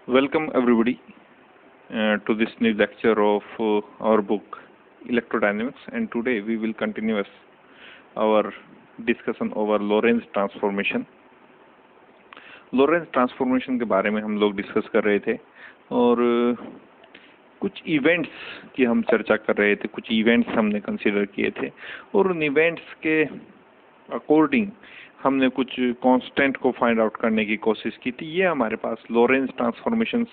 Welcome everybody to this new lecture of our book Electrodynamics, and today we will continue our discussion over Lorentz transformation. Lorentz transformation के बारे में हम लोग discuss कर रहे थे और कुछ इवेंट्स की हम चर्चा कर रहे थे, कुछ इवेंट्स हमने कंसीडर किए थे और उन इवेंट्स के अकॉर्डिंग हमने कुछ कांस्टेंट को फाइंड आउट करने की कोशिश की थी। ये हमारे पास लॉरेंस ट्रांसफॉर्मेशंस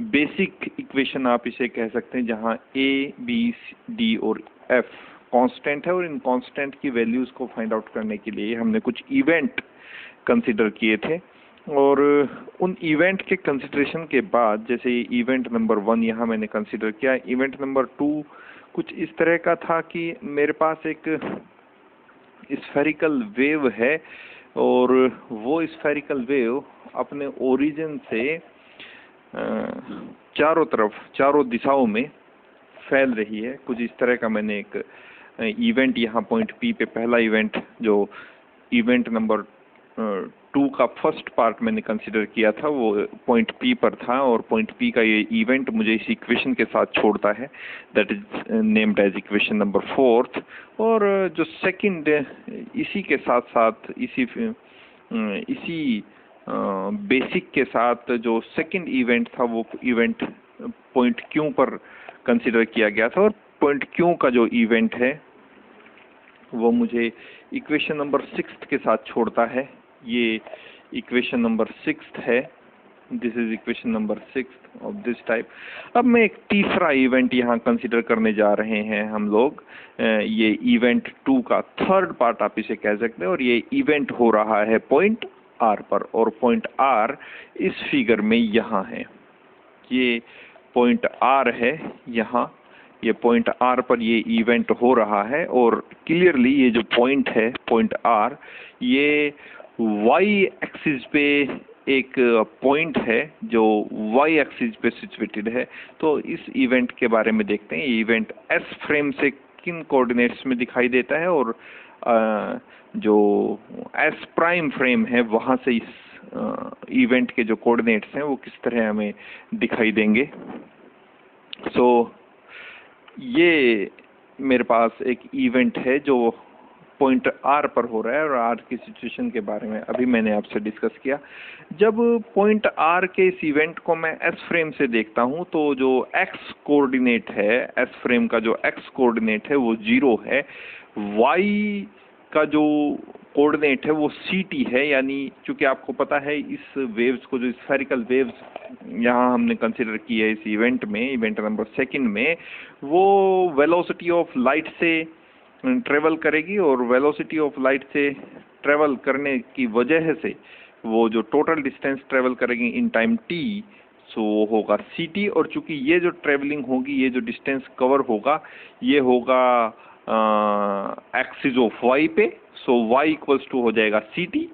बेसिक इक्वेशन आप इसे कह सकते हैं, जहां ए बी डी और एफ कांस्टेंट है और इन कांस्टेंट की वैल्यूज को फाइंड आउट करने के लिए हमने कुछ इवेंट कंसीडर किए थे और उन इवेंट के कंसिडरेशन के बाद, जैसे इवेंट नंबर 1 यहाँ मैंने कंसीडर किया, इवेंट नंबर 2 कुछ इस तरह का था कि मेरे पास एक स्फेरिकल वेव है और वो स्फेरिकल वेव अपने ओरिजिन से चारों दिशाओं में फैल रही है। कुछ इस तरह का मैंने एक इवेंट यहाँ पॉइंट पी पे, पहला इवेंट जो इवेंट नंबर 2 का फर्स्ट पार्ट मैंने कंसिडर किया था, वो पॉइंट पी पर था और पॉइंट पी का ये इवेंट मुझे इस इक्वेशन के साथ छोड़ता है, that is named as equation number 4। और जो सेकंड, इसी के साथ साथ इसी बेसिक के साथ जो सेकंड इवेंट था वो इवेंट पॉइंट क्यू पर कंसिडर किया गया था और पॉइंट क्यू का जो इवेंट है वो मुझे इक्वेशन नंबर 6 के साथ छोड़ता है। ये इक्वेशन नंबर 6 है, this is equation number 6 of this type. अब मैं एक तीसरा इवेंट यहाँ कंसिडर करने जा रहे हैं हम लोग, ये इवेंट 2 का थर्ड पार्ट आप इसे कह सकते हैं और ये इवेंट हो रहा है पॉइंट आर पर और पॉइंट आर इस फिगर में यहाँ है। ये पॉइंट आर है यहाँ, ये पॉइंट आर पर ये इवेंट हो रहा है और क्लियरली ये जो पॉइंट है पॉइंट आर, ये वाई एक्सिस पे एक पॉइंट है जो वाई एक्सिस पे सिचुएटेड है। तो इस इवेंट के बारे में देखते हैं। ये इवेंट एस फ्रेम से किन कोऑर्डिनेट्स में दिखाई देता है और जो एस प्राइम फ्रेम है वहां से इस इवेंट के जो कोऑर्डिनेट्स हैं वो किस तरह हमें दिखाई देंगे। सो ये मेरे पास एक इवेंट है जो पॉइंट आर पर हो रहा है और आर की सिचुएशन के बारे में अभी मैंने आपसे डिस्कस किया। जब पॉइंट आर के इस इवेंट को मैं एस फ्रेम से देखता हूं तो जो एक्स कोऑर्डिनेट है, एस फ्रेम का जो एक्स कोऑर्डिनेट है वो 0 है, वाई का जो कोऑर्डिनेट है वो ct है। यानी चूंकि आपको पता है इस वेव्स को, जो स्फेरिकल वेव्स यहाँ हमने कंसिडर की है इस इवेंट में, इवेंट नंबर 2 में, वो वेलोसिटी ऑफ लाइट से ट्रेवल करेगी और वेलोसिटी ऑफ लाइट से ट्रेवल करने की वजह से वो जो टोटल डिस्टेंस ट्रेवल करेगी इन टाइम t, सो वो होगा ct। और चूंकि ये जो ट्रेवलिंग होगी, ये जो डिस्टेंस कवर होगा, ये होगा एक्सिस ऑफ y पे, सो y इक्वल्स टू हो जाएगा ct।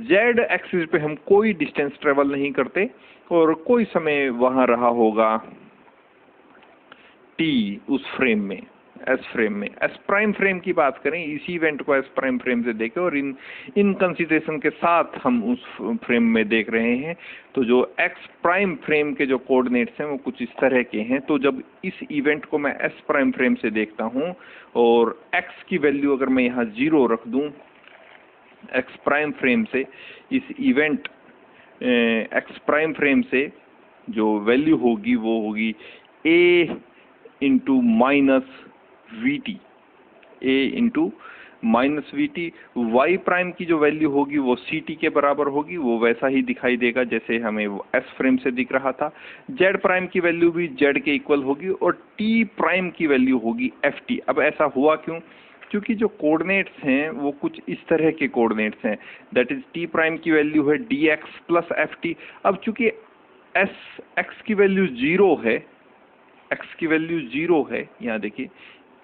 z एक्सिस पे हम कोई डिस्टेंस ट्रेवल नहीं करते और कोई समय वहां रहा होगा t उस फ्रेम में, एस फ्रेम में। एस प्राइम फ्रेम की बात करें, इसी इवेंट को एस प्राइम फ्रेम से देखें और इन कंसिडरेशन के साथ हम उस फ्रेम में देख रहे हैं। तो जो एक्स प्राइम फ्रेम के जो कोऑर्डिनेट्स हैं वो कुछ इस तरह के हैं। तो जब इस इवेंट को मैं एस प्राइम फ्रेम से देखता हूं और एक्स की वैल्यू अगर मैं यहाँ 0 रख दूं एक्स प्राइम फ्रेम से, इस इवेंट एक्स प्राइम फ्रेम से जो वैल्यू होगी वो होगी a into minus VT, a into minus VT। Y prime की जो वैल्यू होगी वो CT के बराबर होगी, वो वैसा ही दिखाई देगा जैसे हमें S फ्रेम से दिख रहा था। Z प्राइम की वैल्यू भी Z के इक्वल होगी और T प्राइम की वैल्यू होगी FT। अब ऐसा हुआ क्यों? क्योंकि जो कोऑर्डिनेट्स हैं वो कुछ इस तरह के कोऑर्डिनेट्स हैं, दैट इज T प्राइम की वैल्यू है dx प्लस FT। अब चूंकि x की वैल्यू 0 है, x की वैल्यू 0 है, यहाँ देखिए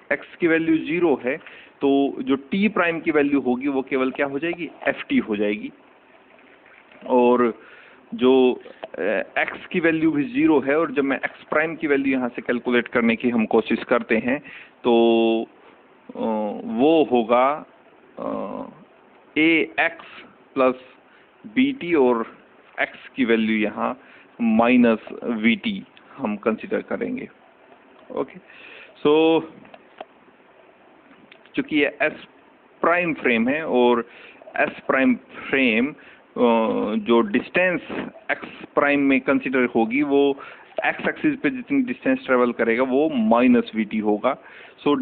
x की वैल्यू 0 है, तो जो t प्राइम की वैल्यू होगी वो केवल क्या हो जाएगी, ft हो जाएगी। और जो x की वैल्यू भी 0 है और जब मैं x प्राइम की वैल्यू यहाँ से कैलकुलेट करने की हम कोशिश करते हैं तो वो होगा ax प्लस bt और x की वैल्यू यहाँ माइनस VT हम कंसिडर करेंगे। ओके, सो चूंकि ये S प्राइम फ्रेम है और S प्राइम फ्रेम जो डिस्टेंस x प्राइम में कंसिडर होगी वो x एक्सिस पे जितनी डिस्टेंस ट्रेवल करेगा वो माइनस VT होगा। So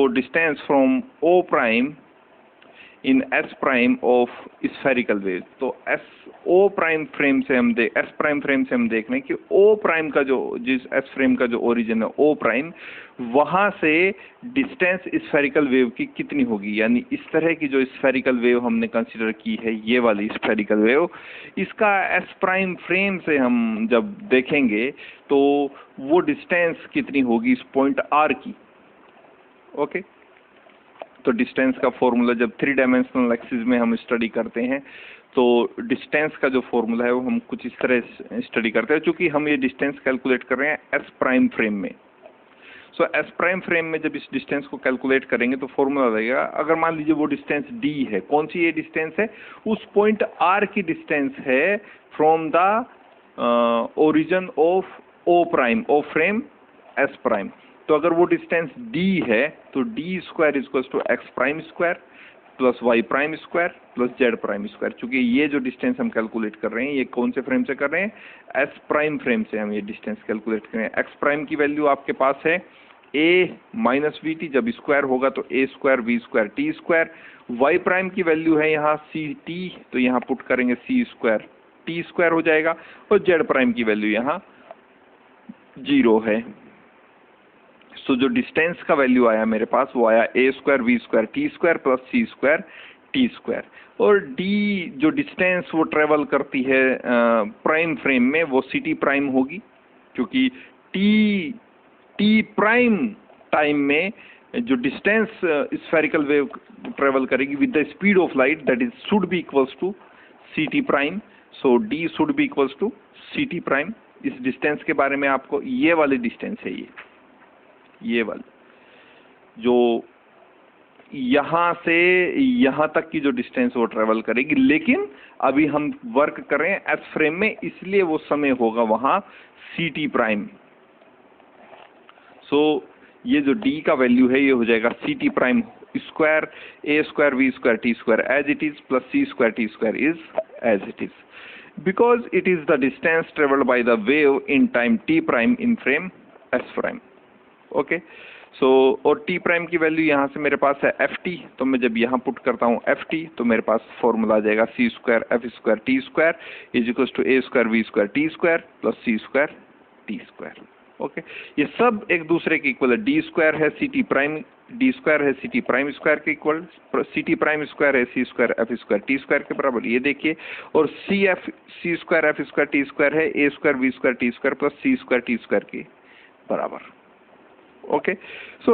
distance from O prime in S prime of spherical wave. तो S प्राइम फ्रेम से हम देख रहे हैं कि O प्राइम का जिस S फ्रेम का जो ओरिजिन है O प्राइम, वहां से डिस्टेंस स्फेरिकल वेव की कितनी होगी, यानी इस तरह की जो स्फेरिकल वेव हमने कंसीडर की है, ये वाली स्फेरिकल वेव, इसका S प्राइम फ्रेम से हम जब देखेंगे तो वो डिस्टेंस कितनी होगी इस पॉइंट R की। ओके, तो डिस्टेंस का फॉर्मूला जब 3 डायमेंशनल एक्सिस में हम स्टडी करते हैं तो डिस्टेंस का जो फॉर्मूला है वो हम कुछ इस तरह स्टडी करते हैं। चूंकि हम ये डिस्टेंस कैलकुलेट कर रहे हैं S प्राइम फ्रेम में, सो S प्राइम फ्रेम में जब इस डिस्टेंस को कैलकुलेट करेंगे तो फॉर्मूला रहेगा, अगर मान लीजिए वो डिस्टेंस D है, कौन सी ये डिस्टेंस है, उस पॉइंट R की डिस्टेंस है from the origin of O prime, O frame S prime. तो अगर वो डिस्टेंस D है तो D square equal to x prime square plus y prime square plus z prime square. चूंकि ये जो डिस्टेंस हम कैलकुलेट कर रहे हैं ये कौन से फ्रेम से कर रहे हैं, S प्राइम फ्रेम से हम ये डिस्टेंस कैलकुलेट कर रहे हैं। x प्राइम की वैल्यू आपके पास है a माइनस VT, जब स्क्वायर होगा तो a square v square t square. y prime की वैल्यू है यहाँ CT, तो यहाँ पुट करेंगे c स्क्वायर t स्क्वायर हो जाएगा, और z प्राइम की वैल्यू यहाँ 0 है। सो जो डिस्टेंस का वैल्यू आया मेरे पास वो आया a square v square t square plus c square t square. और d जो डिस्टेंस वो ट्रेवल करती है प्राइम फ्रेम में वो CT प्राइम होगी, क्योंकि t प्राइम टाइम में जो डिस्टेंस स्फेरिकल वेव ट्रेवल करेगी with the speed of light, that is should be equals to CT prime. So d should be equals to CT prime. इस distance के बारे में आपको, ये वाली डिस्टेंस है, ये वाली जो यहां से यहां तक की जो डिस्टेंस वो ट्रेवल करेगी, लेकिन अभी हम वर्क कर रहे हैं S फ्रेम में, इसलिए वो समय होगा वहां CT प्राइम। सो ये जो D का वैल्यू है ये हो जाएगा CT prime square a square v square t square as it is plus c square t square is as it is, because it is the distance travelled by the wave in time t prime in frame S prime. Okay, so और t prime की value यहाँ से मेरे पास है ft, तो मैं जब यहाँ पुट करता हूँ ft तो मेरे पास फॉर्मूला आ जाएगा c square f square t square is equal to a square v square t square plus c square t square. Okay, ये सब एक दूसरे के इक्वल है। d स्क्वायर है CT प्राइम, d स्क्वायर है CT प्राइम स्क्वायर के equal, CT prime square है c square f square t square के बराबर, ये देखिए। और c square f square t square है a square v square t square plus c square t square के बराबर। ओके, सो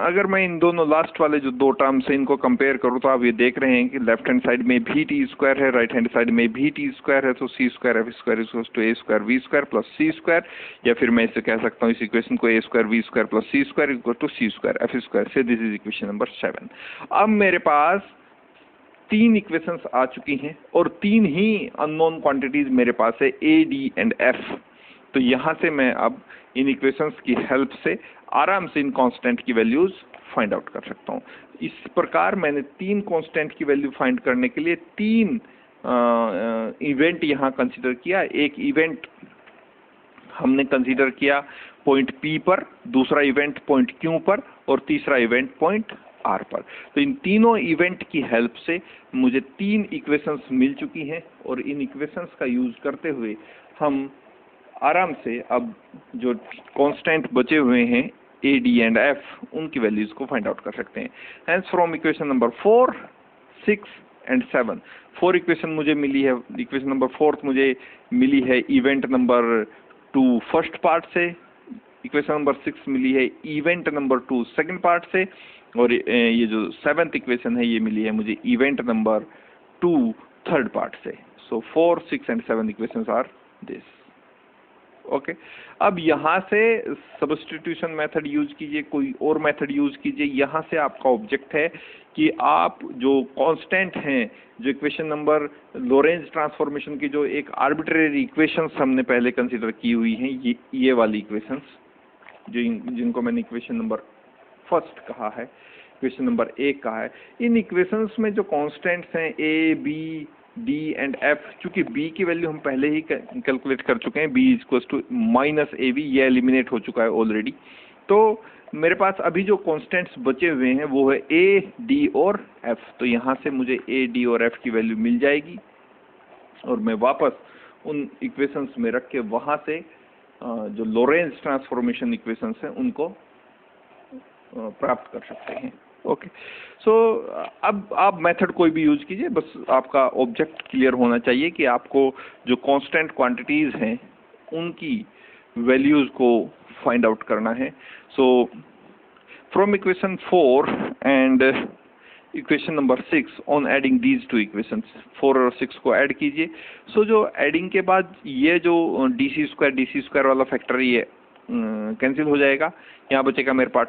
अगर मैं इन दोनों लास्ट वाले जो दो टर्म्स हैं इनको कंपेयर करूं तो आप ये देख रहे हैं कि लेफ्ट हैंड साइड में भी t स्क्वायर है, राइट हैंड साइड में भी t स्क्वायर है, तो c square f square equals to a square v square plus c square, या फिर मैं इसे कह सकता हूं इस इक्वेशन को a square v square plus c square equal to c square f square से। This is equation number 7। अब मेरे पास 3 इक्वेशंस आ चुकी हैं और 3 ही अननोन क्वांटिटीज मेरे पास है a, d एंड f। तो यहां से मैं अब इन इक्वेशंस की हेल्प से आराम से इन कांस्टेंट की वैल्यूज फाइंड आउट कर सकता हूं। इस प्रकार मैंने 3 कांस्टेंट की वैल्यू फाइंड करने के लिए 3 इवेंट यहां कंसीडर किया। एक इवेंट हमने कंसीडर किया पॉइंट P पर, दूसरा इवेंट पॉइंट Q पर और तीसरा इवेंट पॉइंट R पर। तो इन तीनों इवेंट की हेल्प से मुझे 3 इक्वेशंस मिल चुकी हैं और इन इक्वेशंस का यूज करते हुए हम आराम से अब जो कांस्टेंट बचे हुए हैं a, d एंड f, उनकी वैल्यूज को फाइंड आउट कर सकते हैं। Hence from equation number 4, 6 and 7, 4 equation मुझे मिली है। इक्वेशन नंबर 4 मुझे मिली है इवेंट नंबर 2 फर्स्ट पार्ट से, इक्वेशन नंबर 6 मिली है इवेंट नंबर 2 सेकंड पार्ट से, और ये जो 7th इक्वेशन है ये मिली है मुझे इवेंट नंबर 2 थर्ड पार्ट से। So 4, 6 and 7 equations are this. Okay अब यहाँ से सब्स्टिट्यूशन मेथड यूज कीजिए, कोई और मेथड यूज कीजिए। यहाँ से आपका ऑब्जेक्ट है कि आप जो कांस्टेंट हैं, जो इक्वेशन नंबर लोरेंज ट्रांसफॉर्मेशन की जो एक आर्बिट्रेरी इक्वेशंस हमने पहले कंसीडर की हुई हैं, ये वाली इक्वेशंस जिनको मैंने इक्वेशन नंबर फर्स्ट कहा है, इक्वेशन नंबर 1 कहा है, इन इक्वेशंस में जो कांस्टेंट्स हैं A B D and F, चूंकि बी की वैल्यू हम पहले ही कैलकुलेट कर चुके हैं, B equals to minus A B, ये एलिमिनेट हो चुका है ऑलरेडी। तो मेरे पास अभी जो कांस्टेंट्स बचे हुए हैं वो है ए डी और एफ। तो यहाँ से मुझे ए डी और एफ की वैल्यू मिल जाएगी और मैं वापस उन इक्वेशंस में रख के वहाँ से जो लोरेंज ट्रांसफॉर्मेशन इक्वेशंस हैं उनको प्राप्त कर सकते हैं। ओके सो अब आप मेथड कोई भी यूज कीजिए, बस आपका ऑब्जेक्ट क्लियर होना चाहिए कि आपको जो कांस्टेंट क्वांटिटीज हैं उनकी वैल्यूज को फाइंड आउट करना है। So from equation 4 and equation number 6 on adding these two equations, 4 और 6 को ऐड कीजिए। सो जो एडिंग के बाद ये जो डी सी स्क्वायर वाला फैक्टर ये कैंसिल हो जाएगा। यहाँ बचेगा मेरे पास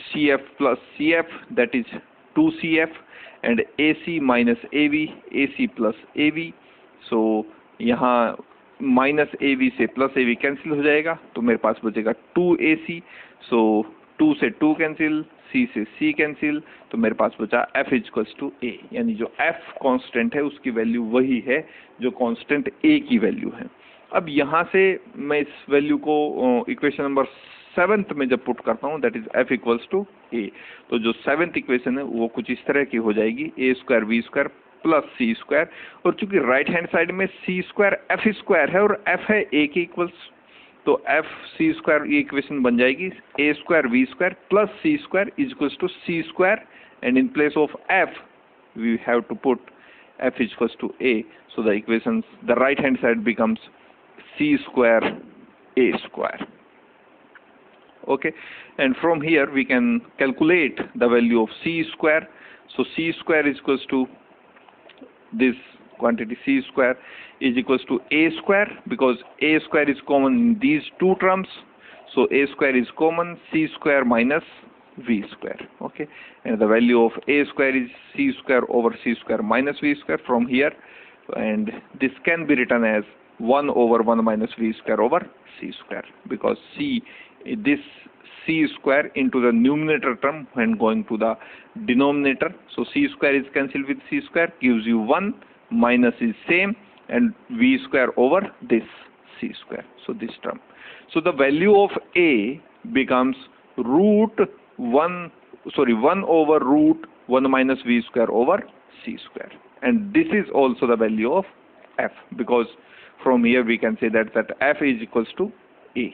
CF plus CF, that is 2CF, and AC minus AV, AC plus AV. So यहाँ माइनस AV से प्लस AV कैंसिल हो जाएगा, तो मेरे पास बचेगा 2AC. सो 2 से 2 कैंसिल, C से C कैंसिल, तो मेरे पास बचा F इक्वल्स टू A, यानी जो F कांस्टेंट है उसकी वैल्यू वही है जो कांस्टेंट A की वैल्यू है। अब यहाँ से मैं इस वैल्यू को इक्वेशन नंबर 7th में जब पुट करता हूँ, that is F equals to A, तो जो 7th इक्वेशन है वो कुछ इस तरह की हो जाएगी, A square B square plus C square, और चूंकि राइट हैंड साइड में C स्क्वायर F स्क्वायर है और F है A के इक्वल्स, तो F C स्क्वायर ये इक्वेशन बन जाएगी A square B square plus C square is equals to C square, and in place of F we have to put F is equals to A, so the equations, the right hand side becomes C square A square. Okay, and from here we can calculate the value of C square. So C square is equals to this quantity, C square is equals to A square, because A square is common in these two terms, so A square is common, C square minus V square. Okay, and the value of A square is C square over C square minus V square from here, and this can be written as 1 over 1 minus V square over C square, because this C square into the numerator term when going to the denominator, so C square is cancelled with C square, gives you 1, minus is same, and V square over this C square, so this term. So the value of A becomes 1 over root 1 minus V square over C square, and this is also the value of F, because from here we can say that F is equals to A.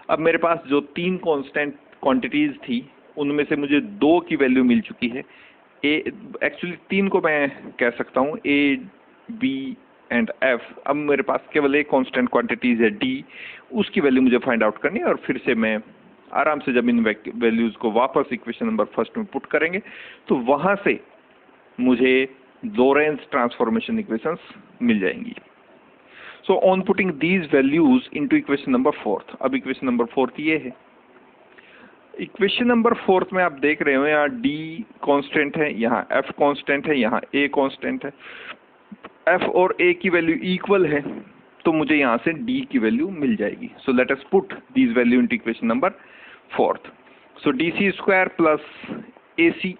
अब मेरे पास जो 3 constant quantities थी उनमें से मुझे 2 की value मिल चुकी है। एक्चुअली 3 को मैं कह सकता हूँ A, B एंड F। अब मेरे पास केवल एक कांस्टेंट क्वांटिटीज है D, उसकी वैल्यू मुझे फाइंड आउट करनी है, और फिर से मैं आराम से जब इन वैल्यूज को वापस इक्वेशन नंबर फर्स्ट में पुट करेंगे तो वहां से मुझे लोरेंज ट्रांसफॉर्मेशन इक्वेशंस मिल जाएंगी। So on putting these values into equation number 4th, अब इक्वेशन नंबर 4th ये है। इक्वेशन नंबर 4th में आप देख रहे हो यहाँ D कांस्टेंट है, यहाँ F कांस्टेंट है, यहाँ A कांस्टेंट है। F और A की वैल्यू इक्वल है, तो मुझे यहाँ से D की वैल्यू मिल जाएगी। So let us put these value into equation number 4th. So DC square plus AC,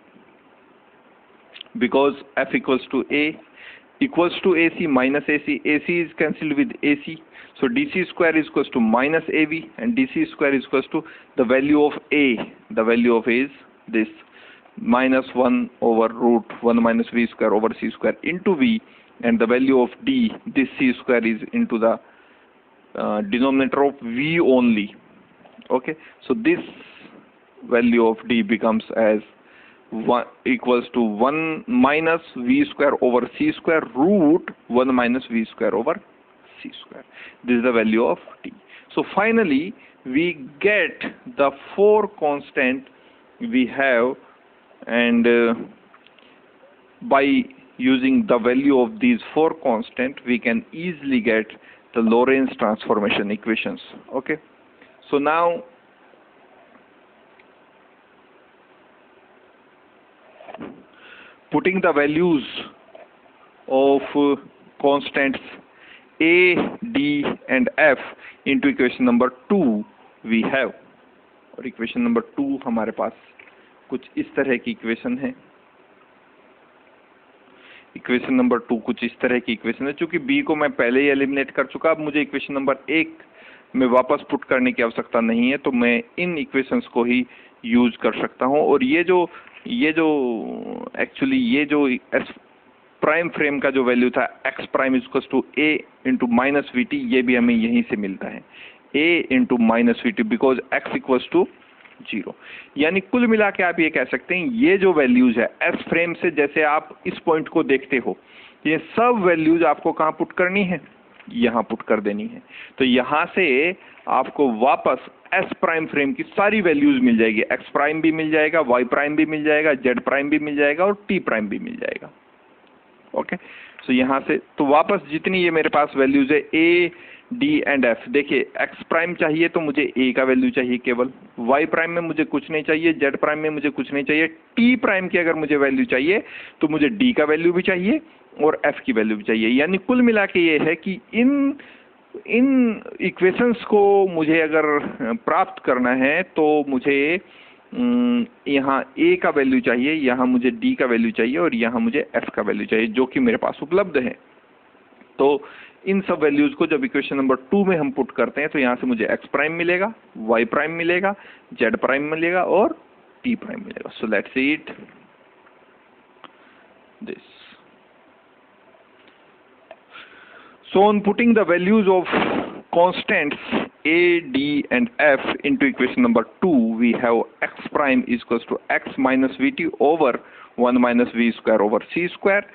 because F equals to A, equals to AC minus AC, AC is cancelled with AC, so DC square is equals to minus AV, and DC square is equals to the value of A, the value of A is this minus 1 over root 1 minus V square over C square into V, and the value of D, this C square is into the denominator of V only. Okay, so this value of D becomes as 1 equals to 1 minus V square over C square root 1 minus V square over C square. This is the value of D. So finally we get the 4 constant we have, and by using the value of these 4 constant we can easily get the Lorentz transformation equations. Okay, so now putting the values of constants a, d and f into equation number 2 we have, और equation number 2 हमारे पास कुछ इस तरह की equation है. Equation number 2 कुछ इस तरह की इक्वेशन है. चूंकि b को मैं पहले ही एलिमिनेट कर चुका, अब मुझे इक्वेशन नंबर 1 में वापस पुट करने की आवश्यकता नहीं है, तो मैं इन इक्वेशंस को ही यूज कर सकता हूं. और ये जो एक्चुअली ये जो एस प्राइम फ्रेम का जो वैल्यू था x prime equals to a into minus V T, ये भी हमें यहीं से मिलता है, a into minus V T, because x equals to 0. यानी कुल मिला के आप ये कह सकते हैं ये जो वैल्यूज है एस फ्रेम से, जैसे आप इस पॉइंट को देखते हो, ये सब वैल्यूज आपको कहाँ पुट करनी है, यहाँ पुट कर देनी है. तो यहाँ से आपको वापस एस प्राइम फ्रेम की सारी वैल्यूज मिल जाएगी. एक्स प्राइम भी मिल जाएगा, वाई प्राइम भी मिल जाएगा, जेड प्राइम भी मिल जाएगा और टी प्राइम भी मिल जाएगा. ओके, सो यहाँ से तो वापस जितनी ये मेरे पास वैल्यूज है ए, डी एंड एफ, देखिए एक्स प्राइम चाहिए तो मुझे ए का वैल्यू चाहिए केवल, वाई प्राइम में मुझे कुछ नहीं चाहिए, जेड प्राइम में मुझे कुछ नहीं चाहिए, टी प्राइम की अगर मुझे वैल्यू चाहिए तो मुझे डी का वैल्यू भी चाहिए और एफ की वैल्यू भी चाहिए. यानी कुल मिला के ये है कि इन इक्वेशंस को मुझे अगर प्राप्त करना है तो मुझे यहाँ ए का वैल्यू चाहिए, यहाँ मुझे डी का वैल्यू चाहिए और यहाँ मुझे एफ का वैल्यू चाहिए, जो कि मेरे पास उपलब्ध है. तो इन सब वैल्यूज को जब इक्वेशन नंबर 2 में हम पुट करते हैं तो यहाँ से मुझे एक्स प्राइम मिलेगा, वाई प्राइम मिलेगा, जेड प्राइम मिलेगा और टी प्राइम मिलेगा. So let's see it this. So on putting the values of constants a, d and f into equation number 2, we have x prime is equals to x minus vt over 1 minus v square over c square,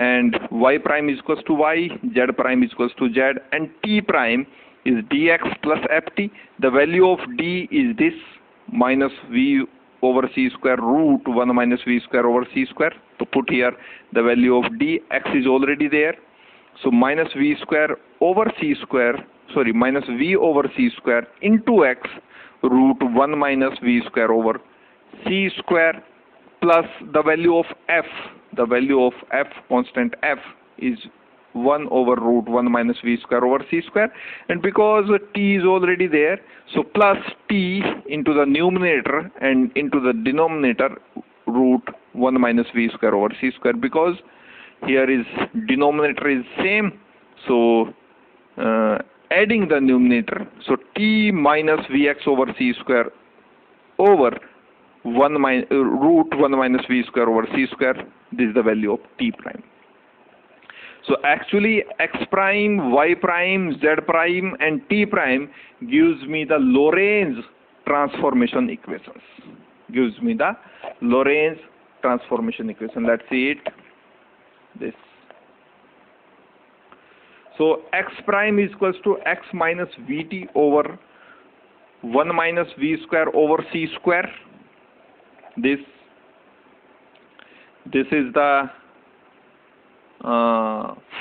and y prime is equals to y, z prime is equals to z, and t prime is dx plus ft. The value of d is this minus v over c square root 1 minus v square over c square. To put here the value of d, x is already there. So minus v square over c square, sorry, minus v over c square into x root 1 minus v square over c square plus the value of f. The value of f, constant f, is 1 over root 1 minus v square over c square, and because t is already there, so plus t into the numerator and into the denominator root 1 minus v square over c square, because here is denominator is same, so adding the numerator, so t minus vx over c square over root 1 minus v square over c square, this is the value of t prime. So actually x prime, y prime, z prime and t prime gives me the Lorentz transformation equations. Gives me the Lorentz transformation equation. Let's see it. This. So x prime is equals to x minus vt over 1 minus v square over c square. This is the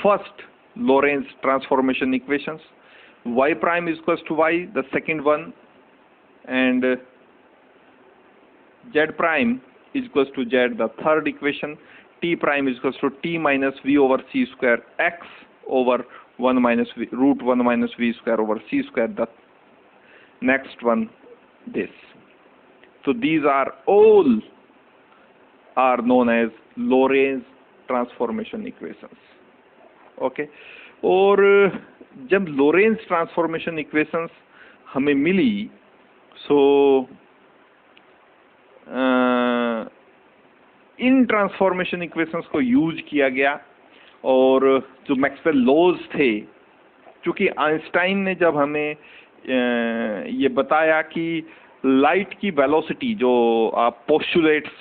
first Lorentz transformation equations. Y prime is equals to y, the second one, and z prime is equals to z, the third equation. T prime is equals to t minus v over c square x over 1 minus v, root 1 minus v square over c square, the next one, this. So these are all are known as Lorentz transformation equations. Okay, और जब Lorentz transformation equations हमें मिली, so इन transformation equations को use किया गया, और जो Maxwell laws थे, क्योंकि आइंस्टाइन ने जब हमें ये बताया कि लाइट की वेलोसिटी, जो आप postulates,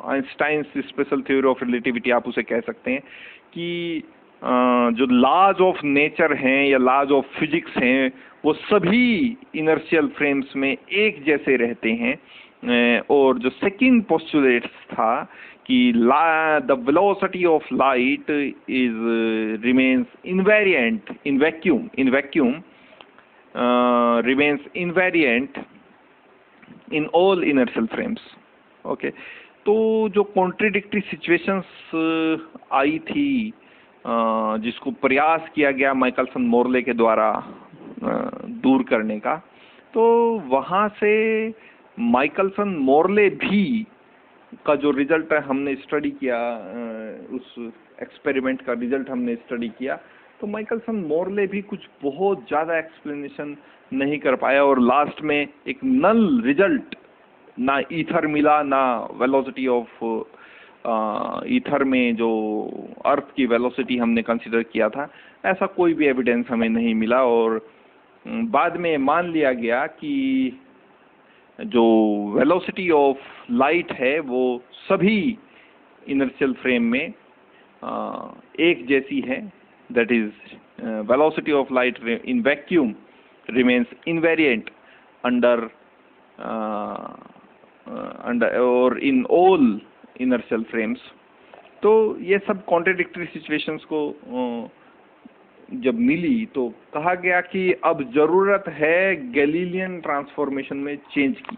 Einstein special theory of relativity आप उसे कह सकते हैं, कि जो लॉज ऑफ नेचर हैं या लॉज ऑफ फिजिक्स हैं वो सभी इनर्शियल फ्रेम्स में एक जैसे रहते हैं, और जो सेकंड पोस्टुलेट था कि the velocity of light is remains invariant in vacuum remains invariant in all inertial frames. Okay, तो जो कॉन्ट्रडिक्टरी सिचुएशंस आई थी जिसको प्रयास किया गया माइकलसन मोरले के द्वारा दूर करने का, तो वहाँ से माइकलसन मोरले भी का जो रिजल्ट हमने स्टडी किया, उस एक्सपेरिमेंट का रिजल्ट हमने स्टडी किया, तो माइकलसन मोरले भी कुछ बहुत ज़्यादा एक्सप्लेनेशन नहीं कर पाया और लास्ट में एक नल रिजल्ट, ना ईथर मिला ना वेलोसिटी ऑफ ईथर में जो अर्थ की वेलोसिटी हमने कंसीडर किया था, ऐसा कोई भी एविडेंस हमें नहीं मिला। और बाद में मान लिया गया कि जो वेलोसिटी ऑफ लाइट है वो सभी इनर्शियल फ्रेम में एक जैसी है, that is velocity of light in vacuum remains invariant under or in all inertial frames. तो ये सब कॉन्ट्रडिक्टरी सिचुएशंस को जब मिली तो कहा गया कि अब जरूरत है गैलीलियन ट्रांसफॉर्मेशन में चेंज की,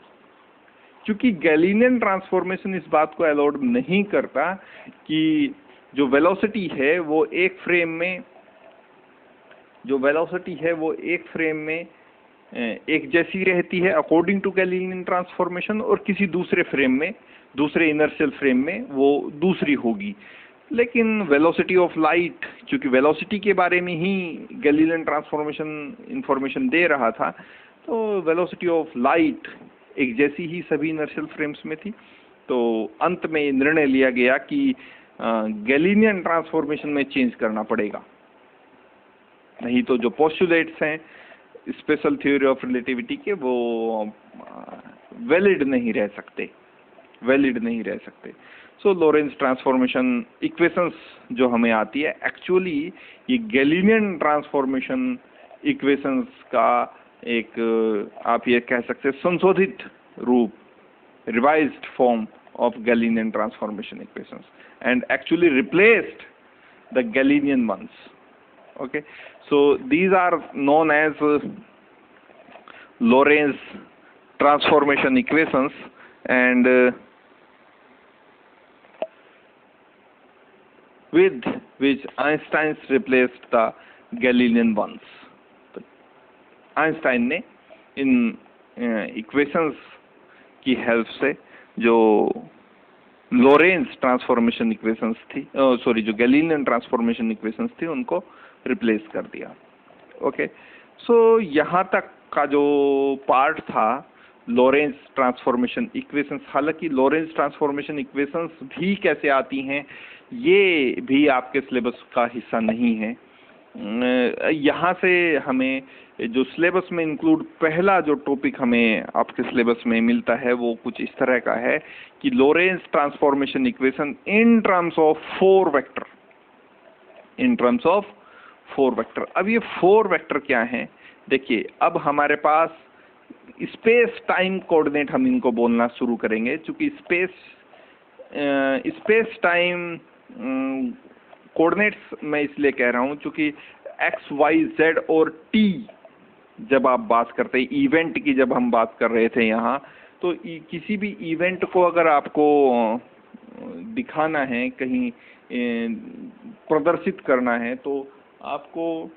क्योंकि गैलीलियन ट्रांसफॉर्मेशन इस बात को अलाउड नहीं करता कि जो वेलोसिटी है वो एक फ्रेम में एक जैसी रहती है अकॉर्डिंग टू गैलीलियन ट्रांसफॉर्मेशन, और किसी दूसरे फ्रेम में, दूसरे इनर्शियल फ्रेम में वो दूसरी होगी। लेकिन वेलोसिटी ऑफ लाइट, क्योंकि वेलोसिटी के बारे में ही गैलीलियन ट्रांसफॉर्मेशन इंफॉर्मेशन दे रहा था, तो वेलोसिटी ऑफ लाइट एक जैसी ही सभी इनर्शियल फ्रेम्स में थी। तो अंत में निर्णय लिया गया कि गैलीलियन ट्रांसफॉर्मेशन में चेंज करना पड़ेगा, नहीं तो जो पोस्टुलेट्स हैं स्पेशल थ्योरी ऑफ रिलेटिविटी के वो वैलिड नहीं रह सकते। सो लोरेंज ट्रांसफॉर्मेशन इक्वेशंस जो हमें आती है, एक्चुअली ये गैलीलियन ट्रांसफॉर्मेशन इक्वेशंस का एक आप ये कह सकते हैं संशोधित रूप, revised form of Galilean transformation equations, and actually replaced the Galilean ones. Okay, so these are known as Lorentz transformation equations, and with which Einstein replaced the Galilean ones. Einstein ने इन इक्वेशंस की help से जो Lorentz transformation equations थी, जो Galilean transformation equations थी, उनको replace कर दिया। ओके, सो यहाँ तक का जो पार्ट था लोरेंज ट्रांसफॉर्मेशन इक्वेशंस, हालांकि लोरेंज ट्रांसफॉर्मेशन इक्वेशंस भी कैसे आती हैं ये भी आपके सिलेबस का हिस्सा नहीं है। यहाँ से हमें जो सिलेबस में इंक्लूड पहला जो टॉपिक हमें आपके सिलेबस में मिलता है वो कुछ इस तरह का है कि Lorentz transformation equation in terms of four vector. अब ये फोर वेक्टर क्या हैं? देखिए, अब हमारे पास स्पेस टाइम कोऑर्डिनेट हम इनको बोलना शुरू करेंगे, क्योंकि स्पेस टाइम कोऑर्डिनेट्स मैं इसलिए कह रहा हूँ क्योंकि एक्स, वाई, जेड और टी जब आप बात करते हैं इवेंट की, जब हम बात कर रहे थे यहाँ, तो किसी भी इवेंट को अगर आपको दिखाना है, कहीं प्रदर्शित करना है, तो आपको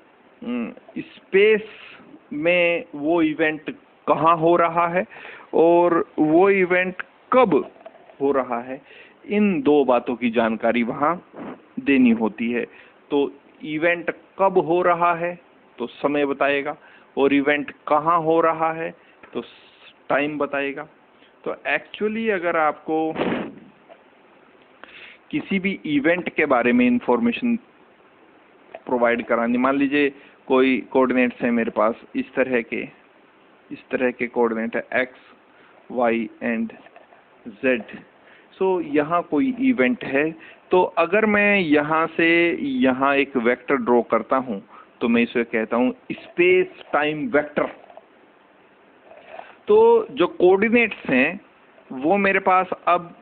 स्पेस में वो इवेंट कहाँ हो रहा है और वो इवेंट कब हो रहा है, इन दो बातों की जानकारी वहाँ देनी होती है। तो इवेंट कब हो रहा है तो समय बताएगा, और इवेंट कहाँ हो रहा है तो टाइम बताएगा। तो एक्चुअली अगर आपको किसी भी इवेंट के बारे में इंफॉर्मेशन प्रोवाइड करानी, मान लीजिए कोई कोऑर्डिनेट्स है मेरे पास, इस तरह के कोऑर्डिनेट है एक्स, वाई एंड जेड। सो यहाँ कोई इवेंट है, तो अगर मैं यहाँ से यहाँ एक वेक्टर ड्रॉ करता हूँ तो मैं इसे कहता हूँ स्पेस टाइम वेक्टर। तो जो कोऑर्डिनेट्स हैं वो मेरे पास अब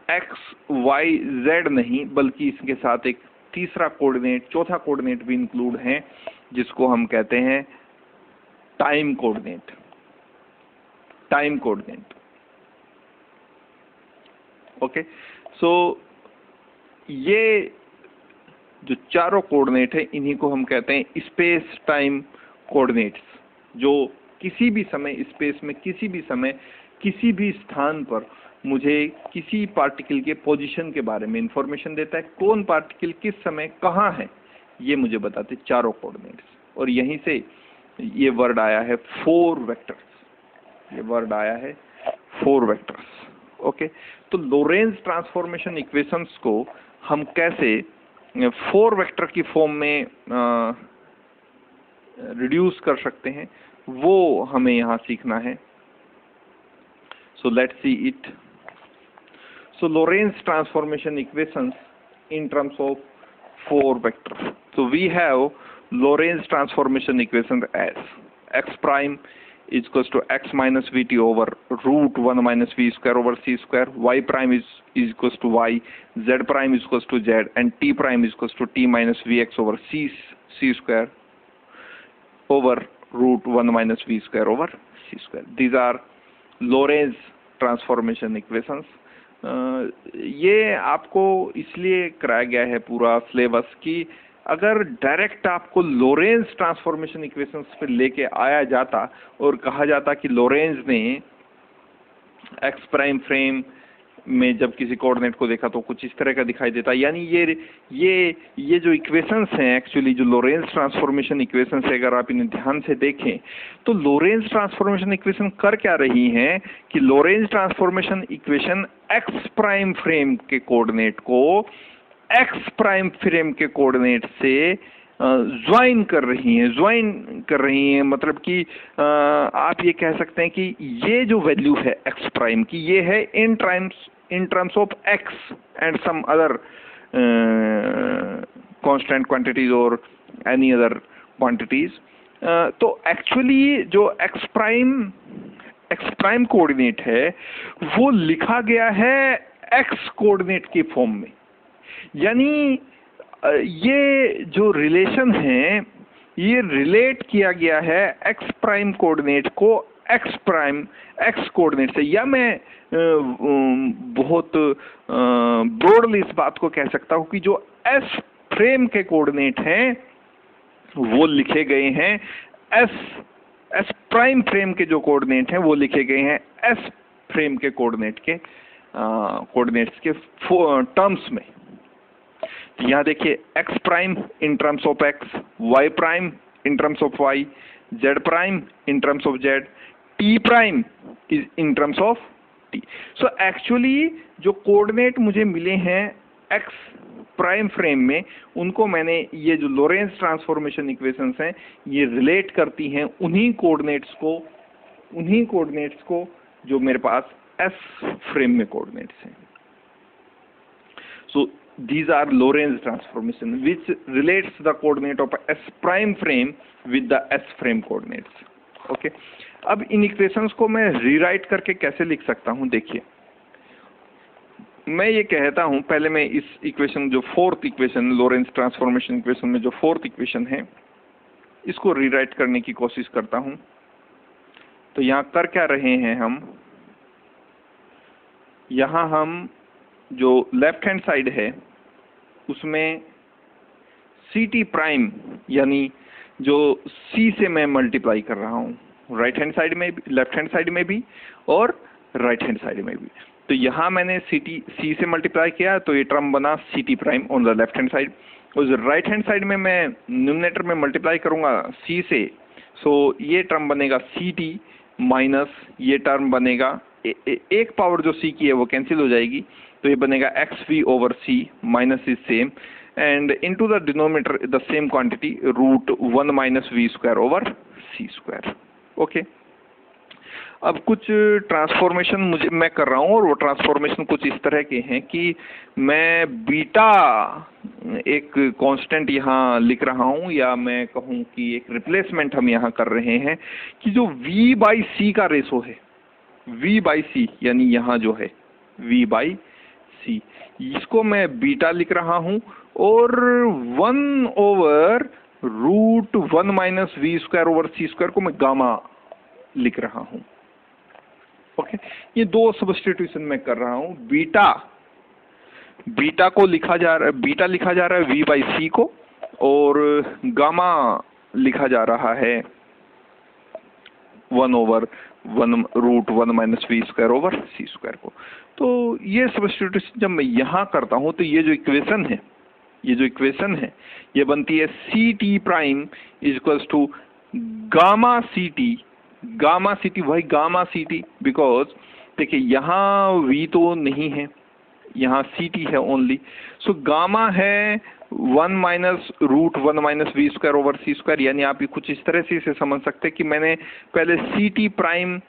x, y, z नहीं बल्कि इसके साथ एक तीसरा कोऑर्डिनेट, चौथा कोऑर्डिनेट भी इंक्लूड है जिसको हम कहते हैं time coordinate. Time coordinate, okay. So ये जो चारों कोऑर्डिनेट है इन्हीं को हम कहते हैं स्पेस टाइम कोऑर्डिनेट्स, जो किसी भी समय स्पेस में, किसी भी समय, किसी भी स्थान पर मुझे किसी पार्टिकल के पोजीशन के बारे में इंफॉर्मेशन देता है। कौन पार्टिकल किस समय कहाँ है ये मुझे बताते चारों कोऑर्डिनेट्स। और यहीं से ये वर्ड आया है 4 वेक्टर्स। ये वर्ड आया है 4 वेक्टर्स, ओके। तो लोरेंज ट्रांसफॉर्मेशन इक्वेशंस को हम कैसे 4 वेक्टर की फॉर्म में रिड्यूस कर सकते हैं वो हमें यहाँ सीखना है। So let's see it. So Lorentz transformation equations in terms of 4 vectors. So we have Lorentz transformation equations as x prime is equals to x minus vt over root 1 minus v square over c square, y prime is equals to y, z prime is equals to z, and t prime is equals to t minus vx over c square over root 1 minus v square over c square. These are Lorentz transformation equations. ये आपको इसलिए कराया गया है पूरा syllabus कि अगर direct आपको लोरेंज ट्रांसफॉर्मेशन इक्वेशंस पे लेके आया जाता और कहा जाता कि लोरेंज ने एक्स प्राइम फ्रेम में जब किसी कोऑर्डिनेट को देखा तो कुछ इस तरह का दिखाई देता, यानी ये जो इक्वेशंस हैं एक्चुअली जो लोरेंज ट्रांसफॉर्मेशन इक्वेशंस है, अगर आप इन्हें ध्यान से देखें तो लोरेंज ट्रांसफॉर्मेशन इक्वेशन कर क्या रही हैं कि Lorentz transformation equation ex prime frame के कोऑर्डिनेट को एक्स प्राइम फ्रेम के कोऑर्डिनेट से ज्वाइन कर रही हैं। मतलब कि आप ये कह सकते हैं कि ये जो वैल्यू है एक्स प्राइम की ये है in terms of x and some other constant quantities or any other quantities. तो एक्चुअली जो x प्राइम कोऑर्डिनेट है वो लिखा गया है x कोऑर्डिनेट की फॉर्म में, यानी ये जो रिलेशन है ये रिलेट किया गया है x प्राइम कोऑर्डिनेट को x कोऑर्डिनेट से, या मैं बहुत ब्रॉडली इस बात को कह सकता हूं कि जो s फ्रेम के कोऑर्डिनेट हैं वो लिखे गए हैं s प्राइम फ्रेम के जो कोऑर्डिनेट हैं वो लिखे गए हैं s फ्रेम के कोऑर्डिनेट्स के टर्म्स में। तो यहाँ देखिए x prime in terms of x, y prime in terms of y, z prime in terms of z, t prime is in terms of t। So actually जो coordinate मुझे मिले हैं x प्राइम फ्रेम में उनको मैंने ये जो Lorentz transformation equations हैं ये रिलेट करती हैं उन्हीं कोऑर्डिनेट्स को जो मेरे पास s फ्रेम में कोऑर्डिनेट्स हैं। सो these are Lorentz transformation which relates the coordinate of S prime frame with the S frame coordinates. Okay. अब इन इक्वेशंस को मैं रीराइट करके कैसे लिख सकता हूं, देखिए मैं ये कहता हूं, पहले मैं इस इक्वेशन जो fourth equation Lorentz transformation equation में जो फोर्थ इक्वेशन है इसको रीराइट करने की कोशिश करता हूं। तो यहाँ कर क्या रहे हैं हम, यहाँ हम जो लेफ्ट हैंड साइड है उसमें सी टी प्राइम यानी जो सी से मैं मल्टीप्लाई कर रहा हूँ राइट हैंड साइड में, लेफ्ट हैंड साइड में भी और राइट हैंड साइड में भी। तो यहाँ मैंने सी से मल्टीप्लाई किया तो ये टर्म बना C T prime on the left hand side. उस राइट हैंड साइड में मैं न्यूमरेटर में मल्टीप्लाई करूँगा सी से, सो ये टर्म बनेगा सी टी माइनस ये टर्म बनेगा एक पावर जो सी की है वो कैंसिल हो जाएगी, तो ये बनेगा X V over C minus is same and into the denominator the same quantity root 1 minus V square over C square. Okay, अब कुछ ट्रांसफॉर्मेशन मैं कर रहा हूँ और वो ट्रांसफॉर्मेशन कुछ इस तरह के हैं कि मैं बीटा एक कांस्टेंट यहाँ लिख रहा हूँ, या मैं कहूँ कि एक रिप्लेसमेंट हम यहाँ कर रहे हैं कि जो v बाई सी का रेशो है v बाई सी, यानी यहाँ जो है v बाई सी, इसको मैं बीटा लिख रहा हूँ और 1/√1 minus V square over C square को मैं गामा लिख रहा हूँ। ओके, ये दो सब्स्टिट्यूशन मैं कर रहा हूँ। बीटा को लिखा जा रहा है, बीटा लिखा जा रहा है v बाई सी को, और गामा लिखा जा रहा है 1/√1 minus V square over C square को। तो ये सब्स्टिट्यूशन जब मैं यहाँ करता हूँ तो ये जो इक्वेशन है ये बनती है C T prime is equals to gamma C T, वही गामा सी टी, बिकॉज देखिए यहाँ v तो नहीं है, यहाँ सी टी है ओनली, सो गामा है 1/√1 minus V square over C square. यानी आप ये कुछ इस तरह से इसे समझ सकते हैं कि मैंने पहले सी टी प्राइम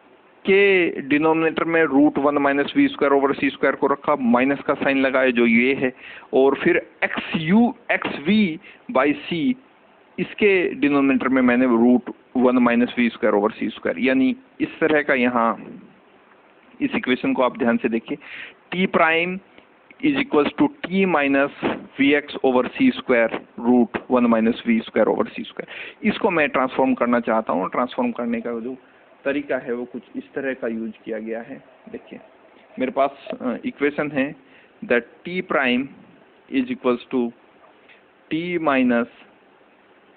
के डिनोमिनेटर में √1 minus V square over C square को रखा, माइनस का साइन लगाया जो ये है, और फिर एक्स वी बाई सी इसके डिनोमिनेटर में मैंने √1 minus V square over C square, यानी इस तरह का यहाँ इस इक्वेशन को आप ध्यान से देखिए, T prime is equals to T minus V X over C square √1 minus V square over C square. इसको मैं ट्रांसफॉर्म करना चाहता हूँ। ट्रांसफॉर्म करने का जो तरीका है वो कुछ इस तरह का यूज किया गया है। देखिए मेरे पास इक्वेशन है that T prime is equals to T minus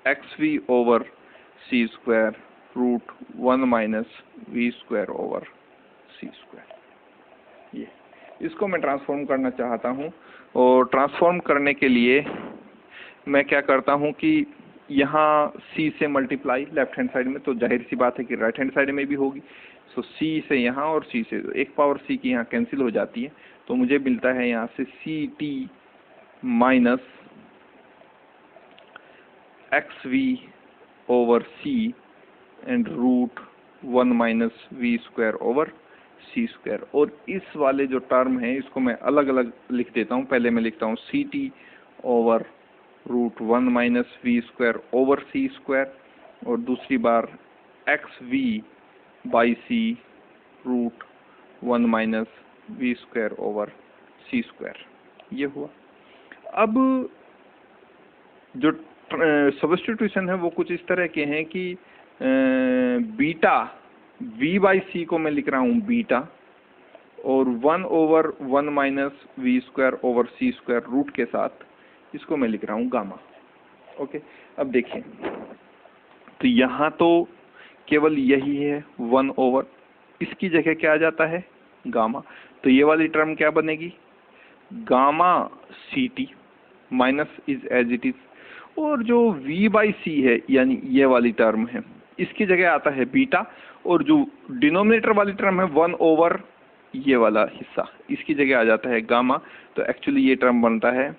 X V over C square √1 minus V square over C square. ये इसको मैं ट्रांसफॉर्म करना चाहता हूँ, और ट्रांसफॉर्म करने के लिए मैं क्या करता हूँ कि यहाँ c से मल्टीप्लाई लेफ्ट हैंड साइड में, तो जाहिर सी बात है कि राइट हैंड साइड में भी होगी। सो c से यहाँ और c से एक पावर c की यहाँ कैंसिल हो जाती है, तो मुझे मिलता है यहाँ से C T minus X V over C and √1 minus V square over C square. और इस वाले जो टर्म है इसको मैं अलग अलग लिख देता हूँ। पहले मैं लिखता हूँ C T over √1 minus V square over C square, और दूसरी बार X V by C √1 minus V square over C square. ये हुआ। अब जो सब्स्टिट्यूशन है वो कुछ इस तरह के हैं कि बीटा v बाई सी को मैं लिख रहा हूँ बीटा, और 1/1 minus V square over C square root के साथ इसको मैं लिख रहा हूँ गामा। ओके, अब देखिए तो यहाँ तो केवल यही है 1/, इसकी जगह क्या आ जाता है गामा, तो ये वाली टर्म क्या बनेगी gamma C T minus is as it is, और जो v बाई सी है यानी ये वाली टर्म है इसकी जगह आता है बीटा, और जो डिनोमिनेटर वाली टर्म है 1/, ये वाला हिस्सा इसकी जगह आ जाता है गामा। तो एक्चुअली ये टर्म बनता है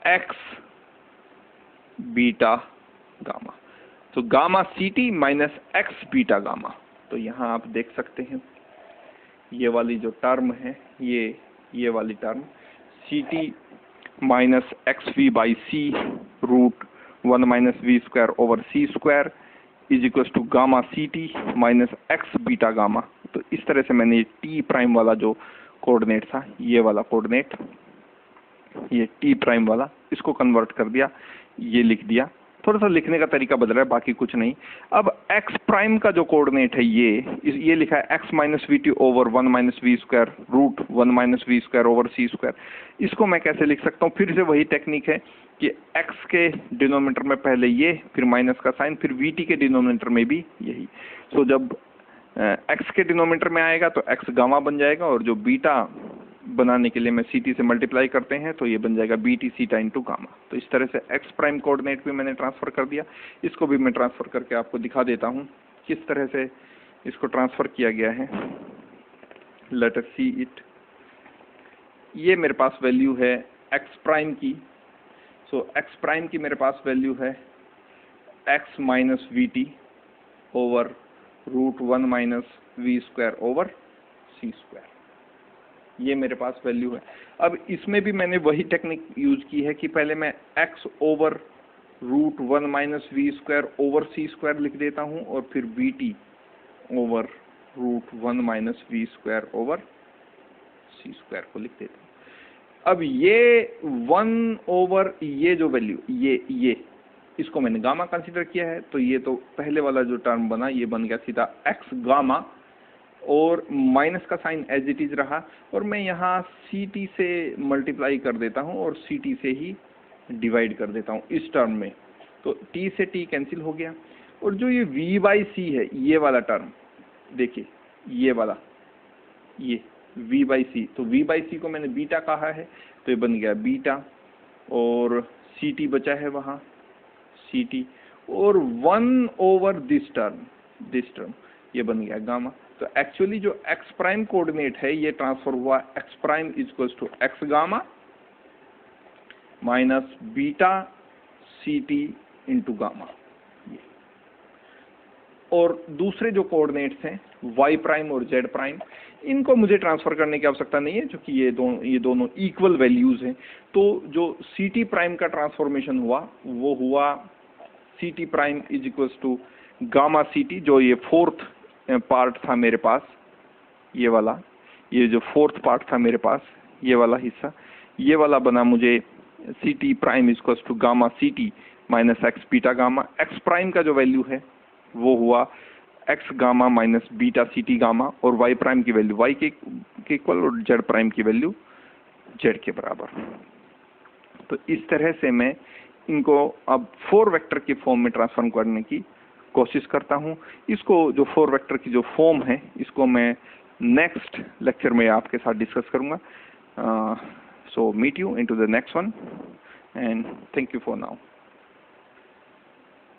एक्स बीटा गामा, तो gamma C T minus X beta gamma. तो यहाँ आप देख सकते हैं ये वाली जो टर्म है ये वाली term C T minus X V by C √1 minus V square over C square is equal to gamma C T minus X beta gamma. तो इस तरह से मैंने ये टी प्राइम वाला जो कोऑर्डिनेट था, ये वाला कोऑर्डिनेट, ये टी प्राइम वाला, इसको कन्वर्ट कर दिया, ये लिख दिया। थोड़ा सा लिखने का तरीका बदल रहा है, बाकी कुछ नहीं। अब एक्स प्राइम का जो कोऑर्डिनेट है ये लिखा है X minus V T over 1 minus V square √1 minus V square over C square. इसको मैं कैसे लिख सकता हूँ, फिर से वही टेक्निक है कि एक्स के डिनोमिनेटर में पहले ये, फिर माइनस का साइन, फिर वी टी के डिनोमिनेटर में भी यही। सो जब एक्स के डिनोमिनेटर में आएगा तो एक्स गामा बन जाएगा, और जो बीटा बनाने के लिए मैं सी टी से मल्टीप्लाई करते हैं तो ये बन जाएगा बी टी सीटा इंटू गामा। तो इस तरह से एक्स प्राइम कोऑर्डिनेट भी मैंने ट्रांसफर कर दिया। इसको भी मैं ट्रांसफर करके आपको दिखा देता हूँ किस तरह से इसको ट्रांसफर किया गया है। Let us see it. ये मेरे पास वैल्यू है एक्स प्राइम की। सो एक्स प्राइम की मेरे पास वैल्यू है X minus V T over √1 minus V square over C square. ये मेरे पास वैल्यू है। अब इसमें भी मैंने वही टेक्निक यूज की है कि पहले मैं x over √1 minus V square over C square लिख देता हूँ, और फिर V T over √1 minus V square over C square को लिख देता हूँ। अब ये 1 ओवर ये जो वैल्यू ये इसको मैंने गामा कंसीडर किया है, तो ये तो पहले वाला जो टर्म बना ये बन गया सीधा एक्स गामा, और माइनस का साइन एज इट इज रहा, और मैं यहाँ सी टी से मल्टीप्लाई कर देता हूँ और सी टी से ही डिवाइड कर देता हूँ इस टर्म में, तो टी से टी कैंसिल हो गया। और जो ये v बाई सी है ये वाला टर्म देखिए, ये वाला ये v बाई सी, तो v बाई सी को मैंने बीटा कहा है तो ये बन गया बीटा, और सी टी बचा है वहाँ सी टी, और 1 ओवर दिस टर्म ये बन गया गामा। तो एक्चुअली जो x प्राइम कोऑर्डिनेट है ये ट्रांसफर हुआ x prime equals to X gamma minus beta C T into gamma. और दूसरे जो कोऑर्डिनेट्स हैं y प्राइम और z प्राइम, इनको मुझे ट्रांसफर करने की आवश्यकता नहीं है क्योंकि ये दोनों इक्वल वैल्यूज हैं। तो जो सी टी प्राइम का ट्रांसफॉर्मेशन हुआ वो हुआ C T prime is equals to gamma C T, जो ये फोर्थ पार्ट था मेरे पास, ये वाला, ये जो फोर्थ पार्ट था मेरे पास, ये वाला हिस्सा, ये वाला बना मुझे C T prime is equals to gamma C T minus X beta gamma. X prime का जो वैल्यू है वो हुआ X gamma minus beta C T gamma, और वाई प्राइम की वैल्यू वाई के इक्वल, और जेड प्राइम की वैल्यू जेड के बराबर। तो इस तरह से मैं इनको अब 4 वेक्टर के फॉर्म में ट्रांसफॉर्म करने की कोशिश करता हूँ। इसको जो 4 वेक्टर की जो फॉर्म है इसको मैं नेक्स्ट लेक्चर में आपके साथ डिस्कस करूँगा। So meet you into the next one, and thank you for now.